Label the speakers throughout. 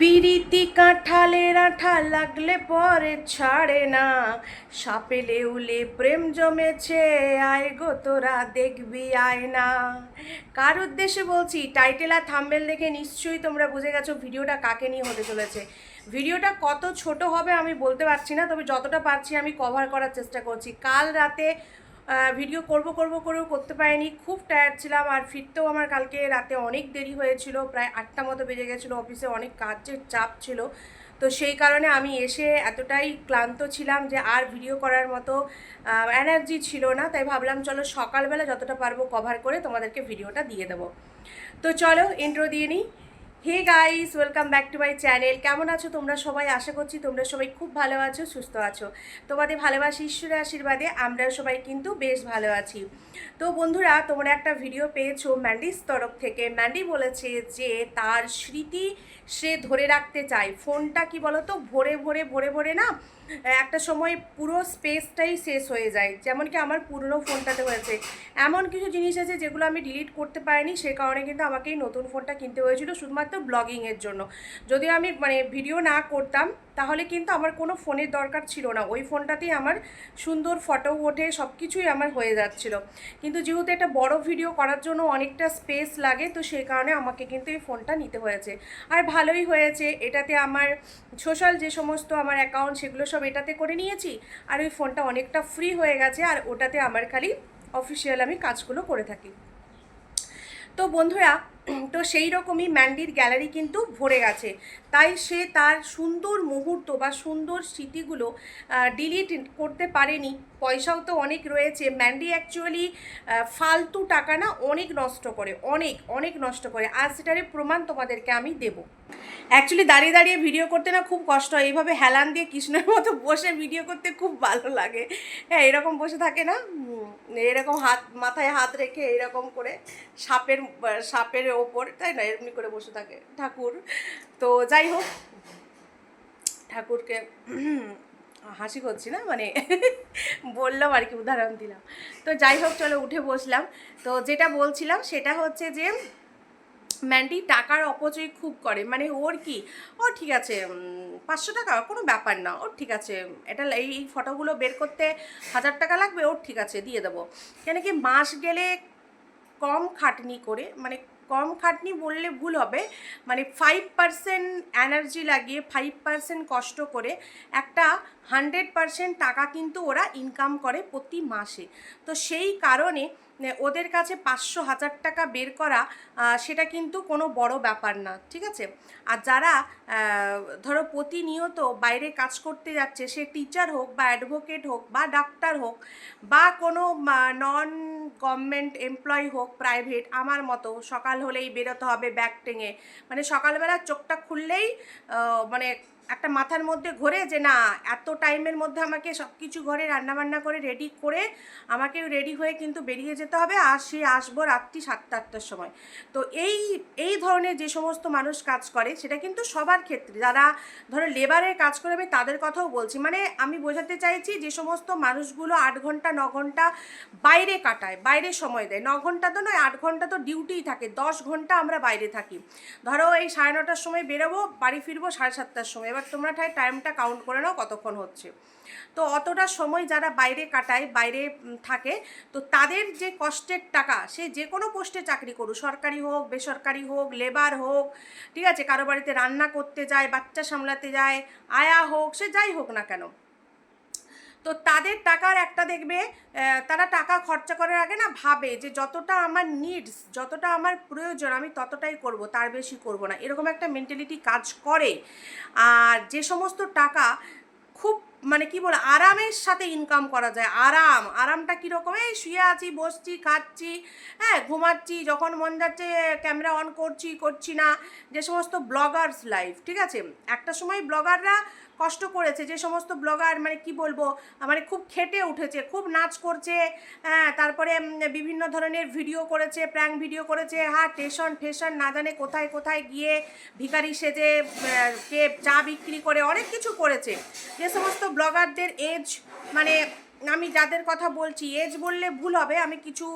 Speaker 1: পিরিতি কাঁঠালের আঠা লাগলে পরে ছাড়ে না, সাপে লেউলে প্রেম জমেছে, আয় গো তোরা দেখবি আয় না। কার উদ্দেশ্যে বলছি? টাইটেল আর থাম্বনেল দেখে নিশ্চয়ই তোমরা বুঝে গেছো ভিডিওটা কাকে নিয়ে হতে চলেছে। ভিডিওটা কত ছোট হবে আমি বলতে পারছি না, তবে যতটা পারছি আমি কভার করার চেষ্টা করছি। কাল রাতে ভিডিও করব করতে পারিনি, খুব টায়ার্ড ছিলাম। আর ফিরতেও আমার কালকে রাতে অনেক দেরি হয়েছিল, প্রায় 8টা মতো বেজে গেছিলো। অফিসে অনেক কাজের চাপ ছিল, তো সেই কারণে আমি এসে এতটাই ক্লান্ত ছিলাম যে আর ভিডিও করার মতো এনার্জি ছিল না। তাই ভাবলাম চলো সকালবেলা যতটা পারবো কভার করে তোমাদেরকে ভিডিওটা দিয়ে দেবো। তো চলো ইন্ট্রো দিয়ে নিই। Hey guys, welcome back to my channel. কেমন আছো তোমরা সবাই? আশা করছি তোমরা সবাই খুব ভালো আছো, সুস্থ আছো। তোমাদের ভালোবাসি, ঈশ্বরের আশীর্বাদে আমরা সবাই কিন্তু বেশ ভালো আছি। তো বন্ধুরা, তোমরা একটা ভিডিও পেয়েছো ম্যান্ডির তরফ থেকে। ম্যান্ডি বলেছে যে তার স্মৃতি সে ধরে রাখতে চায়। ফোনটা কি বলতো, ভরে ভরে ভরে ভরে না একটা সময় পুরো স্পেসটাই শেষ হয়ে যায়, যেমন কি আমার পুরনো ফোনটাতে হয়েছে। এমন কিছু জিনিস আছে যেগুলো আমি ডিলিট করতে পারিনি, সে কারণে কিন্তু আমাকে এই নতুন ফোনটা কিনতে হয়েছিল শুধুমাত্র ব্লগিংয়ের জন্য। যদি আমি ভিডিও না করতাম তাহলে কিন্তু আমার কোনো ফোনের দরকার ছিল না, ওই ফোনটাতেই আমার সুন্দর ফটো ওঠে, সব কিছুই আমার হয়ে যাচ্ছিল। কিন্তু যেহেতু একটা বড় ভিডিও করার জন্য অনেকটা স্পেস লাগে, তো সেই কারণে আমাকে কিন্তু এই ফোনটা নিতে হয়েছে। আর ভালোই হয়েছে, এটাতে আমার সোশ্যাল যে সমস্ত আমার অ্যাকাউন্ট সেগুলো সব এটাতে করে নিয়েছি। আর ওই ফোনটা অনেকটা ফ্রি হয়ে গেছে, আর ওটাতে আমার খালি অফিসিয়াল আমি কাজগুলো করে থাকি। তো বন্ধুরা, তো সেই রকমই ম্যান্ডির গ্যালারি কিন্তু ভরে গেছে। তাই সে তার সুন্দর মুহূর্ত বা সুন্দর স্মৃতিগুলো ডিলিট করতে পারেনি। পয়সাও তো অনেক রয়েছে। ম্যান্ডি অ্যাকচুয়ালি ফালতু টাকা না অনেক নষ্ট করে, অনেক অনেক নষ্ট করে। আর সেটারই প্রমাণ তোমাদেরকে আমি দেবো। অ্যাকচুয়ালি দাঁড়িয়ে দাঁড়িয়ে ভিডিও করতে না খুব কষ্ট হয়, এইভাবে হেলান দিয়ে কৃষ্ণের মতো বসে ভিডিও করতে খুব ভালো লাগে। হ্যাঁ, এরকম বসে থাকে না, এরকম হাত মাথায় হাত রেখে এরকম করে সাপের সাপের ওপর, তাই না, এমনি করে বসে থাকে ঠাকুর। তো যাই হোক, ঠাকুরকে হাসি করছি না, বললাম আর কি, উদাহরণ দিলাম। তো যাই হোক, চলো উঠে বসলাম। তো যেটা বলছিলাম সেটা হচ্ছে যে ম্যান্ডি টাকার অপচয় খুব করে। ওর কি, ও ঠিক আছে 500 টাকা কোনো ব্যাপার না, ওর ঠিক আছে, এটা এই ফটোগুলো বের করতে 1000 টাকা লাগবে, ওর ঠিক আছে দিয়ে দেবো। কেন কি, মাস গেলে কম খাটনি করে, কম খাটনি বললে ভুল হবে, 5% এনার্জি লাগিয়ে 5% কষ্ট করে একটা 100% টাকা কিন্তু ওরা ইনকাম করে প্রতি মাসে। তো সেই কারণে ওদের কাছে 500-1000 টাকা বের করা সেটা কিন্তু কোনো বড় ব্যাপার না, ঠিক আছে। আর যারা ধরো প্রতিনিয়ত বাইরে কাজ করতে যাচ্ছে, সে টিচার হোক বা অ্যাডভোকেট হোক বা ডাক্তার হোক বা কোনো নন গভর্নমেন্ট এমপ্লয়ি হোক, প্রাইভেট, আমার মতো সকাল হলেই বেরোতে হবে ব্যাগ টেঙে, সকালবেলা চোখটা খুললেই একটা মাথার মধ্যে ঘোরে যে না, এত টাইমের মধ্যে আমাকে সব কিছু ঘরে রান্নাবান্না করে রেডি করে আমাকে রেডি হয়ে কিন্তু বেরিয়ে যেতে হবে, আর সে আসবো রাত্রি 7টা-8টার সময়। তো এই এই ধরনের যে সমস্ত মানুষ কাজ করে, সেটা কিন্তু সবার ক্ষেত্রে, যারা ধরো লেবারের কাজ করে আমি তাদের কথাও বলছি। আমি বোঝাতে চাইছি যে সমস্ত মানুষগুলো 8 ঘন্টা 9 ঘন্টা বাইরে কাটায়, বাইরে সময় দেয়। 9 ঘন্টা তো নয়, 8 ঘন্টা তো ডিউটিই থাকে, 10 ঘন্টা আমরা বাইরে থাকি। ধরো এই 9:30টার সময় বেরোবো, বাড়ি ফিরবো 7:30টার সময়। এবার তোমরা টাইমটা কাউন্ট করে নাও কতক্ষণ হচ্ছে। তো অতটা সময় যারা বাইরে কাটায়, বাইরে থাকে, তো তাদের যে কষ্টের টাকা, সে যে কোনো পোস্টে চাকরি করুক, সরকারি হোক বেসরকারি হোক, লেবার হোক, ঠিক আছে, কারো বাড়িতে রান্না করতে যায়, বাচ্চা সামলাতে যায়, আয়া হোক, সে যাই হোক না কেন, তো তাদের টাকার একটা দেখবে, তারা টাকা খরচা করার আগে না ভাবে যে যতটা আমার নিডস, যতটা আমার প্রয়োজন আমি ততটাই করব, তার বেশি করব না, এরকম একটা মেন্টালিটি কাজ করে। আর যে সমস্ত টাকা খুব কি বলে আরামের সাথে ইনকাম করা যায়, আরামটা কীরকম, এই শুয়ে আছি, বসছি, খাচ্ছি, হ্যাঁ, ঘুমাচ্ছি, যখন মন যাচ্ছে ক্যামেরা অন করছি না, যে সমস্ত ব্লগার্স লাইফ, ঠিক আছে। একটা সময় ব্লগাররা কষ্ট করেছে, যে সমস্ত ব্লগার কি বলবো, খুব খেটে উঠেছে, খুব নাচ করছে, হ্যাঁ, তারপরে বিভিন্ন ধরনের ভিডিও করেছে, প্র্যাঙ্ক ভিডিও করেছে, হ্যাঁ, ফ্যাশন না জানে কোথায় কোথায় গিয়ে ভিখারি সেজে কে চা বিক্রি করে অনেক কিছু করেছে। যে সমস্ত ব্লগারদের এজ, আমি যাদের কথা বলছি, এজ বললে ভুল হবে, আমি কিছু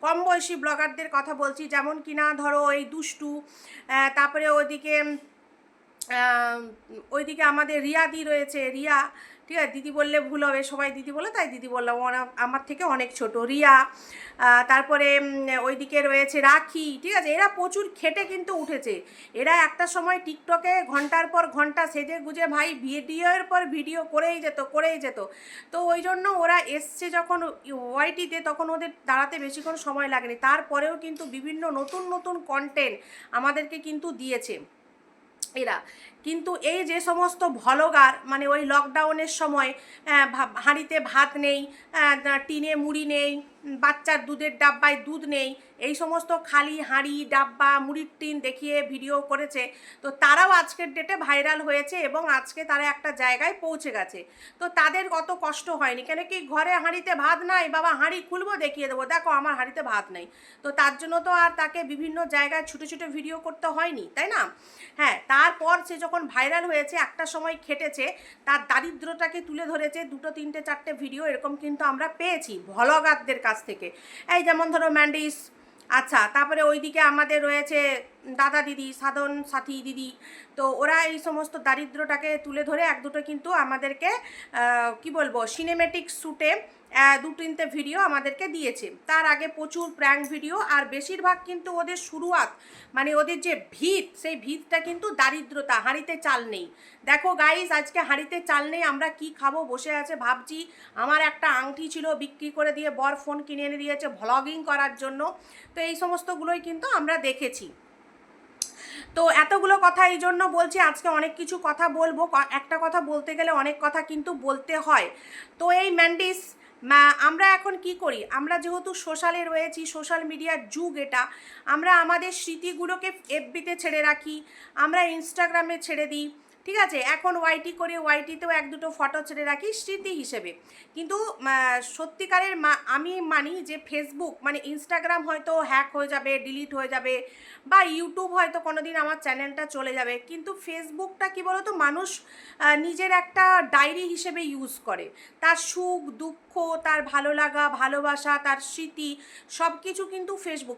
Speaker 1: কম বয়সী ব্লগারদের কথা বলছি, যেমন কিনা ধরো এই দুষ্টু, তারপরে ওইদিকে ওইদিকে আমাদের রিয়াদি রয়েছে, রিয়া, ঠিক আছে, দিদি বললে ভুল হবে, সবাই দিদি বলে তাই দিদি বললাম, আমার থেকে অনেক ছোট রিয়া। তারপরে ওইদিকে রয়েছে রাখি, ঠিক আছে, এরা প্রচুর খেটে কিন্তু উঠেছে। এরা একটা সময় টিকটকে ঘন্টার পর ঘন্টা সেজে গুজে ভাই ভিডিওর পর ভিডিও করেই যেত। তো ওই জন্য ওরা এসছে যখন ওয়াইটিতে, তখন ওদের দাঁড়াতে বেশিক্ষণ সময় লাগেনি, তারপরেও কিন্তু বিভিন্ন নতুন নতুন কন্টেন্ট আমাদেরকে কিন্তু দিয়েছে এরা। কিন্তু এই যে সমস্ত ভ্লগার, মানে ওই লকডাউনের সময় হাঁড়িতে ভাত নেই, টিনে মুড়ি নেই, বাচ্চার দুধের ডাব্বায় দুধ নেই, এই সমস্ত খালি হাঁড়ি ডাব্বা মুড়ির টিন দেখিয়ে ভিডিও করেছে, তো তারাও আজকের ডেটে ভাইরাল হয়েছে এবং আজকে তারা একটা জায়গায় পৌঁছে গেছে। তো তাদের অত কষ্ট হয়নি, কেন কি ঘরে হাঁড়িতে ভাত নাই, বাবা হাঁড়ি খুলবো দেখিয়ে দেবো, দেখো আমার হাঁড়িতে ভাত নেই। তো তার জন্য তো আর তাকে বিভিন্ন জায়গায় ছুটে ছুটে ভিডিও করতে হয়নি, তাই না? হ্যাঁ, তারপর সে যখন ভাইরাল হয়েছে, একটা সময় খেটেছে, তার দারিদ্রটাকে তুলে ধরেছে, 2, 3, 4টে ভিডিও এরকম কিন্তু আমরা পেয়েছি ভ্লগারদের কাছ থেকে। এই যেমন ধরো ম্যান্ডিস, আচ্ছা, তারপরে ওইদিকে আমাদের রয়েছে দাদা দিদি, সাধন সাথী দিদি, তো ওরা এই সমস্ত দারিদ্রটাকে তুলে ধরে 1-2টো কিন্তু আমাদেরকে কি বলবো সিনেমেটিক শ্যুটে 2-3টে ভিডিও আমাদেরকে দিয়েছে। তার আগে প্রচুর প্র্যাঙ্ক ভিডিও, আর বেশিরভাগ কিন্তু ওদের শুরুয়াত, মানে ওদের যে ভিত, সেই ভিতটা কিন্তু দারিদ্রতা, হাঁড়িতে চাল নেই। দেখো গাইস, আজকে হাঁড়িতে চাল নেই, আমরা কি খাবো বসে আছে ভাবছি। আমার একটা আংটি ছিল, বিক্রি করে দিয়ে বর ফোন কিনে এনে দিয়েছে ভ্লগিং করার জন্য। তো এই সমস্তগুলোই কিন্তু আমরা দেখেছি। তো এতগুলো কথা এই জন্য বলছি, আজকে অনেক কিছু কথা বলবো, একটা কথা বলতে গেলে অনেক কথা কিন্তু বলতে হয়। তো এই ম্যান্ডিস, আমরা এখন কি করি, আমরা যেহেতু সোশ্যালে রয়েছি, সোশ্যাল মিডিয়ার যুগ এটা, আমরা আমাদের স্মৃতিগুলোকে এফবিতে ছেড়ে রাখি, আমরা ইনস্টাগ্রামে ছেড়ে দিই, ঠিক আছে, এখন ওয়াইটি করে ওয়াইটিতেও 1-2টো ফটো ছেড়ে রাখি স্মৃতি হিসেবে। কিন্তু সত্যিকারের আমি মানি যে ফেসবুক মানে ইনস্টাগ্রাম হয়তো হ্যাক হয়ে যাবে, ডিলিট হয়ে যাবে, বা ইউটিউব হয়তো কোনো দিন আমার চ্যানেলটা চলে যাবে, কিন্তু ফেসবুকটা কি বলতো, মানুষ নিজের একটা ডায়েরি হিসেবে ইউজ করে। তার সুখ দুঃখ, তার ভালো লাগা ভালোবাসা, তার স্মৃতি, সব কিছু কিন্তু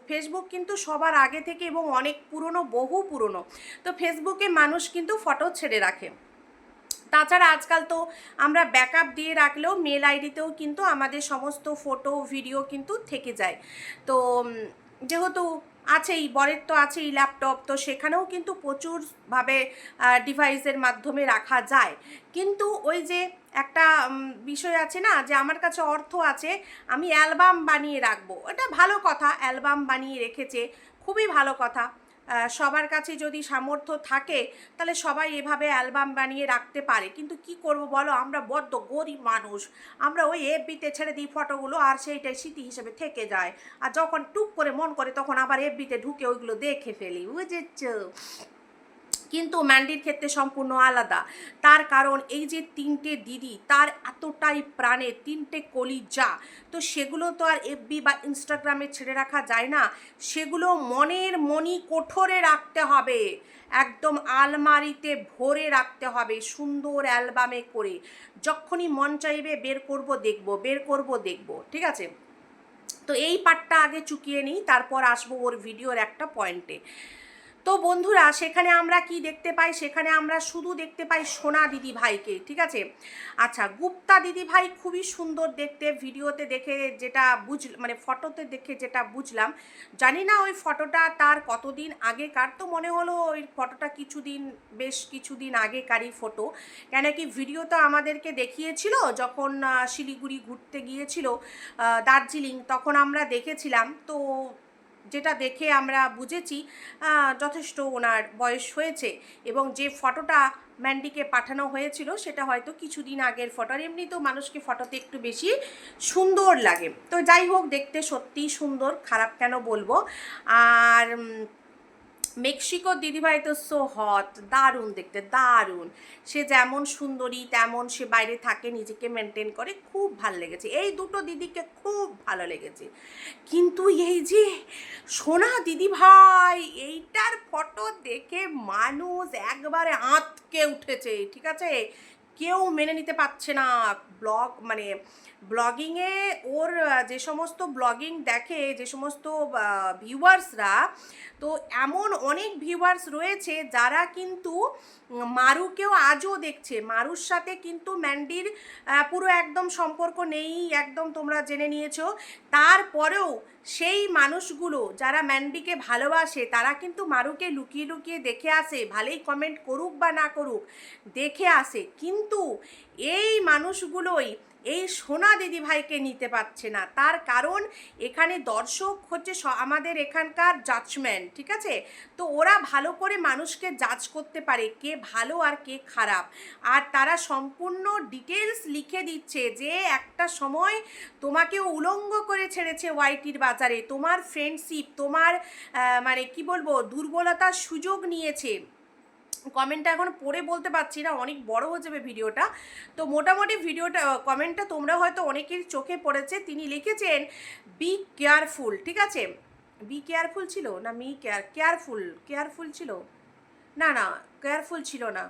Speaker 1: ফেসবুক কিন্তু সবার আগে থেকে এবং অনেক পুরনো, বহু পুরনো। তো ফেসবুকে মানুষ কিন্তু ফটো ছেড়ে রাখে। তাছাড়া আজকাল তো আমরা ব্যাকআপ দিয়ে রাখলেও মেল আইডিতেও কিন্তু আমাদের সমস্ত ফটো ভিডিও কিন্তু থেকে যায়। তো যেহেতু আছেই, বরের তো আছেই ল্যাপটপ, তো সেখানেও কিন্তু প্রচুরভাবে ডিভাইসের মাধ্যমে রাখা যায়। কিন্তু ওই যে একটা বিষয় আছে না, যে আমার কাছে অর্থ আছে, আমি অ্যালবাম বানিয়ে রাখবো, এটা ভালো কথা, অ্যালবাম বানিয়ে রেখেছে, খুবই ভালো কথা। সবার কাছে যদি সামর্থ্য থাকে তাহলে সবাই এভাবে অ্যালবাম বানিয়ে রাখতে পারে, কিন্তু কি করব বলো, আমরা বড্ড গরিব মানুষ, আমরা ওই এফবিতে ছেড়ে দিই ফটোগুলো, আর সেইটাই স্মৃতি হিসেবে থেকে যায়, আর যখন টুক করে মন করে তখন আবার এফবিতে ঢুকে ওইগুলো দেখে ফেলি, বুঝেছ? কিন্তু ম্যান্ডির ক্ষেত্রে সম্পূর্ণ আলাদা। তার কারণ এই যে 3টে দিদি, তার এতটাই প্রাণে, 3টে কলিজা, তো সেগুলো তো আর এফবি বা ইনস্টাগ্রামে ছেড়ে রাখা যায় না, সেগুলো মনের মনি কোঠরে রাখতে হবে, একদম আলমারিতে ভরে রাখতে হবে, সুন্দর অ্যালবামে করে, যখনই মন চাইবে বের করব দেখব, ঠিক আছে? তো এই পার্টটা আগে চুকিয়ে নিই, তারপর আসবো ওর ভিডিওর একটা পয়েন্টে। তো বন্ধুরা, সেখানে আমরা কি দেখতে পাই, সেখানে আমরা শুধু দেখতে পাই সোনা দিদি ভাইকে, ঠিক আছে? আচ্ছা, গুপ্তা দিদি ভাই খুবই সুন্দর দেখতে, ভিডিওতে দেখে যেটা মানে ফটোতে দেখে যেটা বুঝলাম, জানি না ওই ফটোটা তার কতদিন আগেকার, তো মনে হলো ওই ফটোটা বেশ কিছুদিন আগেকারই ফটো, কেন কি ভিডিও তো আমাদেরকে দেখিয়েছিল যখন শিলিগুড়ি ঘুরতে গিয়েছিল, দার্জিলিং, তখন আমরা দেখেছিলাম। তো যেটা দেখে আমরা বুঝেছি যথেষ্ট ওনার বয়স হয়েছে, এবং যে ফটোটা ম্যান্ডিকে পাঠানো হয়েছিল সেটা হয়তো কিছুদিন আগের ফটো, আর এমনিতেও মানুষকে ফটোতে একটু বেশি সুন্দর লাগে। তো যাই হোক, দেখতে সত্যিই সুন্দর, খারাপ কেন বলবো। আর মেক্সিকো দিদিভাই তো সো হট, দারুণ দেখতে, দারুণ, সে যেমন সুন্দরী তেমন সে বাইরে থাকে, নিজেকে মেনটেন করে, খুব ভালো লেগেছে, এই 2টো দিদিকে খুব ভালো লেগেছে। কিন্তু এই যে সোনা দিদিভাই, এইটার ফটো দেখে মানুষ একবারে আঁতকে উঠেছে, ঠিক আছে? কেউ মেনে নিতে পারছে না। মানে ব্লগিংয়ে ওর যে সমস্ত ব্লগিং দেখে যে সমস্ত ভিউয়ার্সরা, তো এমন অনেক ভিউয়ার্স রয়েছে যারা কিন্তু মারুকেও আজও দেখছে। মারুর সাথে কিন্তু ম্যান্ডির পুরো একদম সম্পর্ক নেই, একদম তোমরা জেনে নিয়েছো। তারপরেও সেই মানুষগুলো যারা ম্যান্ডিকে ভালোবাসে তারা কিন্তু মারুকে লুকিয়ে লুকিয়ে দেখে আসে, ভালোই কমেন্ট করুক বা না করুক, দেখে আসে। কিন্তু এই মানুষগুলোই এই সোনা দিদিভাইকে নিতে পারছে না। তার কারণ এখানে দর্শক হচ্ছে আমাদের এখানকার জাজমেন্ট, ঠিক আছে? তো ওরা ভালো করে মানুষকে জাজ করতে পারে কে ভালো আর কে খারাপ, আর তারা সম্পূর্ণ ডিটেলস লিখে দিচ্ছে যে একটা সময় তোমাকে উলঙ্গ করে ছেড়েছে ওয়াইটির বাজারে, তোমার ফ্রেন্ডশিপ, তোমার মানে কি বলবো, দুর্বলতার সুযোগ নিয়েছে। কমেন্টটা এখন পড়ে বলতে পারছি না, অনেক বড় হয়ে যাবে ভিডিওটা। তো মোটামুটি ভিডিওটা কমেন্টটা তোমরা হয়তো অনেকের চোখে পড়েছে। তিনি লিখেছেন বি কেয়ারফুল, ঠিক আছে? বি কেয়ারফুল ছিল না কেয়ারফুল ছিল, না না কেয়ারফুল ছিল না।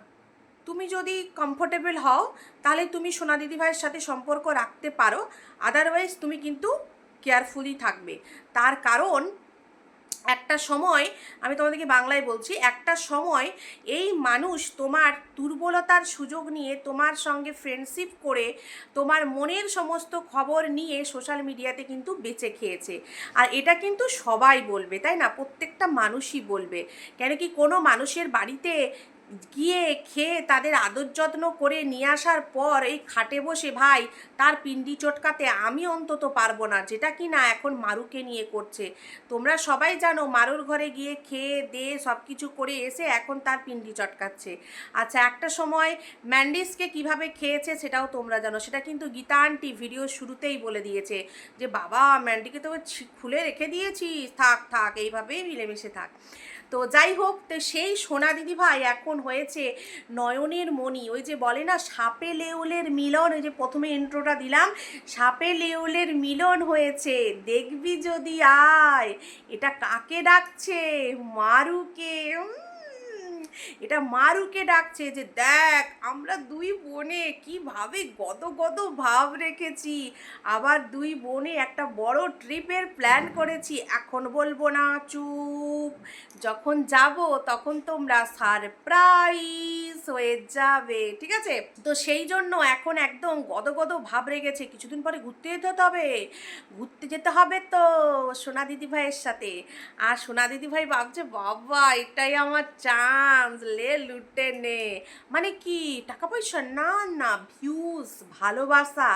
Speaker 1: তুমি যদি কমফোর্টেবল হও তাহলে তুমি সোনা দিদিভাইয়ের সাথে সম্পর্ক রাখতে পারো, আদারওয়াইজ তুমি কিন্তু কেয়ারফুলি থাকবে। তার কারণ একটা সময়, আমি তোমাদেরকে বাংলায় বলছি, একটা সময় এই মানুষ তোমার দুর্বলতার সুযোগ নিয়ে তোমার সঙ্গে ফ্রেন্ডশিপ করে তোমার মনের সমস্ত খবর নিয়ে সোশ্যাল মিডিয়াতে কিন্তু বেচে খেয়েছে। আর এটা কিন্তু সবাই বলবে, তাই না? প্রত্যেকটা মানুষই বলবে। কেন কি কোনো মানুষের বাড়িতে গিয়ে খেয়ে তাদের আদর যত্ন করে নিয়ে আসার পর এই খাটে বসে ভাই তার পিন্ডি চটকাতে আমি অন্তত পারবো না, যেটা কি না এখন মারুকে নিয়ে করছে। তোমরা সবাই জানো মারুর ঘরে গিয়ে খেয়ে দিয়ে সব কিছু করে এসে এখন তার পিন্ডি চটকাচ্ছে। আচ্ছা, একটা সময় ম্যান্ডিসকে কিভাবে খেয়েছে সেটাও তোমরা জানো, সেটা কিন্তু গীতা আন্টি ভিডিও শুরুতেই বলে দিয়েছে যে বাবা ম্যান্ডিকে তো খুলে রেখে দিয়েছিস, থাক থাক এইভাবেই মিলেমিশে থাক। তো যাই হোক, তো সেই সোনা দিদিভাই এখন হয়েছে নয়নের মণি। ওই যে বলে না সাপে লেউলের মিলন, ওই যে প্রথমে ইন্ট্রোটা দিলাম, সাপে লেউলের মিলন হয়েছে, দেখবি যদি আয়। এটা কাকে ডাকছে? মারুকে। এটা মারুকে ডাকছে যে দেখ আমরা দুই বোনে কিভাবে গদ ভাব রেখেছি, আবার দুই বোনে একটা বড় ট্রিপের প্ল্যান করেছি, এখন বলবো না, চুপ, যখন যাব তখন তোমরা সারপ্রাইজ হয়ে যাবে, ঠিক আছে? তো সেই জন্য এখন একদম গদ ভাব রেখেছে। কিছুদিন পরে ঘুরতে যেতে হবে, ঘুরতে যেতে হবে তো সোনা দিদিভাইয়ের সাথে। আর সোনা দিদিভাই ভাবছে বাবা এটাই আমার চান্স, লে লুটে নে। মানে কি টাকা পয়সা না, না ভিউজ, ভালোবাসা,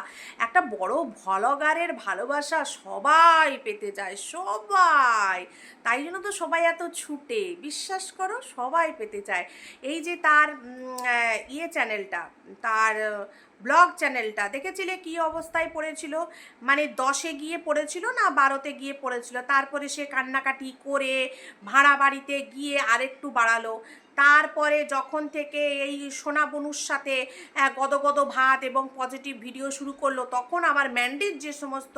Speaker 1: একটা বড় ভ্লগারের ভালোবাসা সবাই পেতে চায়, সবাই। তাই জন্য তো সবাই এত ছুটে, বিশ্বাস করো সবাই পেতে চায়। এই যে তার চ্যানেলটা, তার ব্লগ চ্যানেলটা দেখেছিলে কি অবস্থায় পড়েছিল? মানে 10-এ গিয়ে পড়েছিল না 12-তে গিয়ে পড়েছিল, তারপরে সে কান্নাকাটি করে ভাড়া বাড়িতে গিয়ে আরেকটু বাড়ালো। তারপরে যখন থেকে এই সোনা বনুর সাথে গদ ভাত এবং পজিটিভ ভিডিও শুরু করলো, তখন আবার ম্যান্ডির যে সমস্ত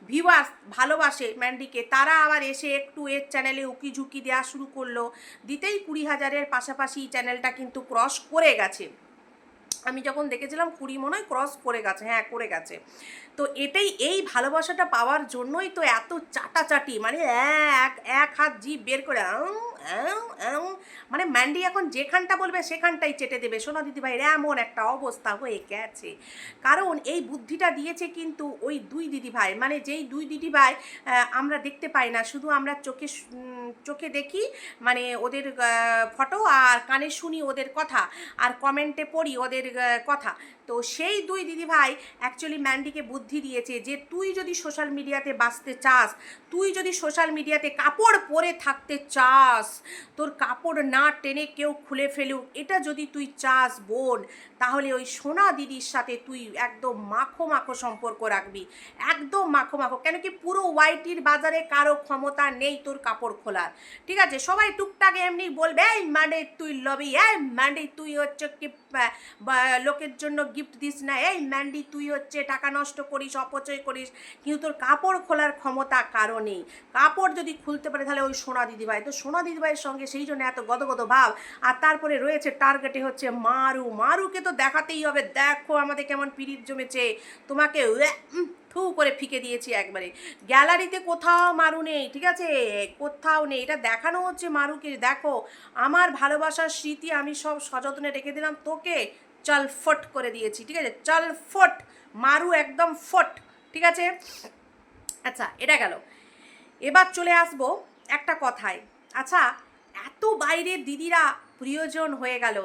Speaker 1: ভিউয়ার্স ভালোবাসে ম্যান্ডিকে, তারা আবার এসে একটু এর চ্যানেলে উকি ঝুঁকি দেওয়া শুরু করলো। দিতেই 20,000-এর পাশাপাশি চ্যানেলটা কিন্তু ক্রস করে গেছে। আমি যখন দেখেছিলাম 20 মনে হয় ক্রস করে গেছে, হ্যাঁ করে গেছে। তো এটাই, এই ভালোবাসাটা পাওয়ার জন্যই তো এত চাটাচাটি, মানে এক হাত জিভ বের করে মানে ম্যান্ডি এখন যেখানটা বলবে সেখানটাই চেটে দেবে। সোনা দিদিভাইয়ের এমন একটা অবস্থা হয়ে গেছে। কারণ এই বুদ্ধিটা দিয়েছে কিন্তু ওই দুই দিদিভাই, মানে যেই দুই দিদিভাই আমরা দেখতে পাই না, শুধু আমরা চোখে দেখি, মানে ওদের ফটো, আর কানে শুনি ওদের কথা, আর কমেন্টে পড়ি ওদের কথা। তো সেই দুই দিদিভাই অ্যাকচুয়ালি ম্যান্ডিকে বুদ্ধি দিয়েছে যে তুই যদি সোশ্যাল মিডিয়াতে বাঁচতে চাস, তুই যদি সোশ্যাল মিডিয়াতে কাপড় পরে থাকতে চাস, তোর কাপড় না টেনে কেউ খুলে ফেলুক, এটা যদি তুই চাস বোন, তাহলে ওই সোনা দিদির সাথে তুই একদম মাখো সম্পর্ক রাখবি, একদম মাখো। কেন কি পুরো ওয়াইটির বাজারে কারো ক্ষমতা নেই তোর কাপড় খোলার, ঠিক আছে? সবাই টুকটাক এমনি বলবে এই মানে তুই লবি, এই ম্যান্ডি তুই হচ্ছে কি লোকের জন্য গিফট দিস না, এই ম্যান্ডি তুই হচ্ছে টাকা নষ্ট করিস, অপচয় করিস, কিন্তু তোর কাপড় খোলার ক্ষমতা কারো নেই। কাপড় যদি খুলতে পারে তাহলে ওই সোনা দিদিভাই। তো সোনা দিদিভাইয়ের সঙ্গে সেই জন্য এত গদ ভাব। আর তারপরে রয়েছে টার্গেটে হচ্ছে মারুকে তো দেখাতেই হবে, দেখো আমাদের কেমন পিরিত জমেছে, তোমাকে থু করে ফিকে দিয়েছি একবারে। গ্যালারিতে কোথাও মারু নেই, ঠিক আছে, কোথাও নেই। এটা দেখানো হচ্ছে মারুকে, দেখো আমার ভালোবাসার স্মৃতি আমি সব সযত্নে রেখে দিলাম, তোকে চল ফট করে দিয়েছি, ঠিক আছে, চল ফট, মারু একদম ফট, ঠিক আছে। আচ্ছা এটা গেল, এবার চলে আসবো একটা কথায়। আচ্ছা, এত বাইরের দিদিরা প্রিয়জন হয়ে গেল,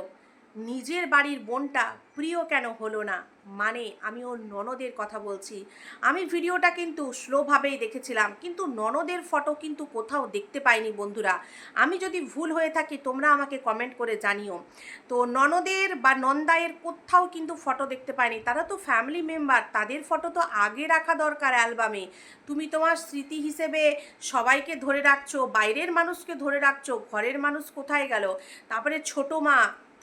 Speaker 1: নিজের বাড়ির বোনটা প্রিয় কেন হলো না? মানে আমি ওর ননদের কথা বলছি। আমি ভিডিওটা কিন্তু স্লোভাবেই দেখেছিলাম, কিন্তু ননদের ফটো কিন্তু কোথাও দেখতে পাইনি বন্ধুরা। আমি যদি ভুল হয়ে থাকি তোমরা আমাকে কমেন্ট করে জানিও। তো ননদের বা নন্দায়ের কোথাও কিন্তু ফটো দেখতে পাইনি। তারা তো ফ্যামিলি মেম্বার, তাদের ফটো তো আগে রাখা দরকার অ্যালবামে। তুমি তোমার স্মৃতি হিসেবে সবাইকে ধরে রাখছো, বাইরের মানুষকে ধরে রাখছো, ঘরের মানুষ কোথায় গেল? তারপরে ছোটো মা,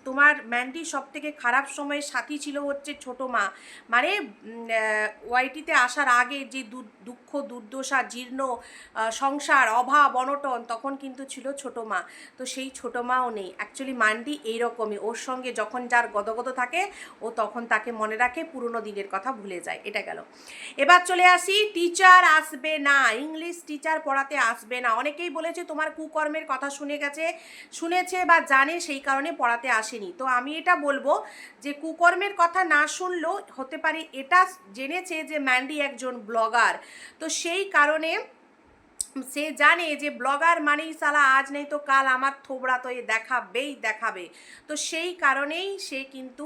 Speaker 1: তোমার ম্যান্ডির সব থেকে খারাপ সময়ের সাথী ছিল হচ্ছে ছোটো মা। মানে ওয়াইটিতে আসার আগে যে দুঃখ দুর্দশা জীর্ণ সংসার, অভাব অনটন, তখন কিন্তু ছিল ছোটো মা। তো সেই ছোটো মাও নেই। অ্যাকচুয়ালি মান্ডি এইরকমই, ওর সঙ্গে যখন যার গদগদ থাকে ও তখন তাকে মনে রাখে, পুরনো দিনের কথা ভুলে যায়। এটা গেল। এবার চলে আসি, টিচার আসবে না, ইংলিশ টিচার পড়াতে আসবে না। অনেকেই বলেছে তোমার কুকর্মের কথা শুনেছে বা জানে, সেই কারণে পড়াতে আসেনি। তো আমি এটা বলবো যে কুকর্মের কথা না শুনলেও হতে পারে এটা জেনেছে যে ম্যান্ডি একজন ব্লগার, তো সেই কারণে সে জানে যে ব্লগার মানেই সালা আজ নেই তো কাল আমার থোবড়া তো এ দেখাবে। তো সেই কারণেই সে কিন্তু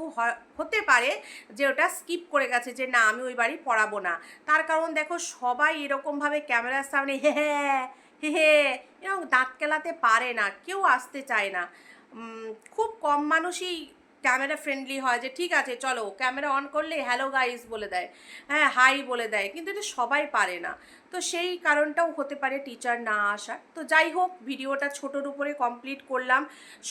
Speaker 1: হতে পারে যে ওটা স্কিপ করে গেছে, যে না আমি ওই বাড়ি পড়াবো না। তার কারণ দেখো সবাই এরকমভাবে ক্যামেরার সামনে হে হে এরকম দাঁত কেলাতে পারে না, কেউ আসতে চায় না। খুব কম মানুষই ক্যামেরা ফ্রেন্ডলি হয়, যে ঠিক আছে চলো ক্যামেরা অন করলে হ্যালো গাইস বলে দেয়, হ্যাঁ হাই বলে দেয়, কিন্তু এটা সবাই পারে না। তো সেই কারণটাও হতে পারে টিচার না আসার। তো যাই হোক, ভিডিওটা ছোটোর উপরে কমপ্লিট করলাম।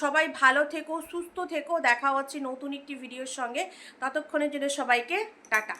Speaker 1: সবাই ভালো থেকো, সুস্থ থেকো, দেখা হচ্ছে নতুন একটি ভিডিওর সঙ্গে। ততক্ষণের জন্য সবাইকে টাটা।